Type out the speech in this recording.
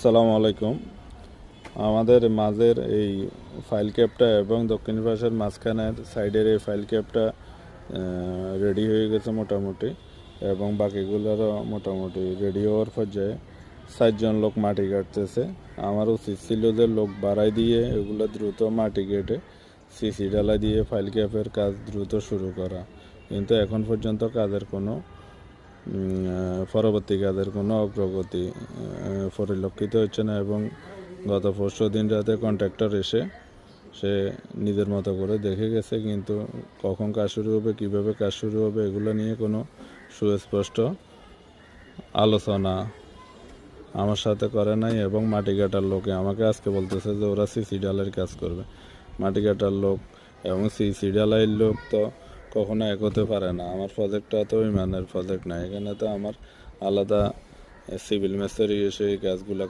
আসসালামু আলাইকুম। আমাদের মাঝের এই ফাইল ক্যাপটা এবং দক্ষিণ পাশের মাঝখানের সাইডের এই ফাইল ক্যাপটা রেডি হয়ে গেছে মোটামুটি, এবং বাকিগুলোরও মোটামুটি রেডি হওয়ার পর্যায়ে 4জন লোক মাটি কাটতেছে। আমার উচিত ছিল যে লোক বাড়াই দিয়ে এগুলো দ্রুত মাটি কেটে সিসি ডালা দিয়ে ফাইল ক্যাপের কাজ দ্রুত শুরু করা, কিন্তু এখন পর্যন্ত কাজের কোনো পরবর্তী কাজের কোনো অগ্রগতি পরিলক্ষিত হচ্ছে না। এবং গত 5 দিন রাতে কন্ট্রাক্টর এসে সে নিজের মতো করে দেখে গেছে, কিন্তু কখন কাজ শুরু হবে, কিভাবে কাজ শুরু হবে, এগুলো নিয়ে কোনো সুস্পষ্ট আলোচনা আমার সাথে করে নাই। এবং মাটি কাটার লোকে আমাকে আজকে বলতেছে যে ওরা সিসি ডালের কাজ করবে। মাটি কাটার লোক এবং সিসি ডালাইয়ের লোক তো কখনো এক হতে পারে না। আমার প্রজেক্টটা তো ইমানের প্রজেক্ট না, এখানে তো আমার আলাদা সিভিল মিস্ত্রি এসে এই কাজগুলো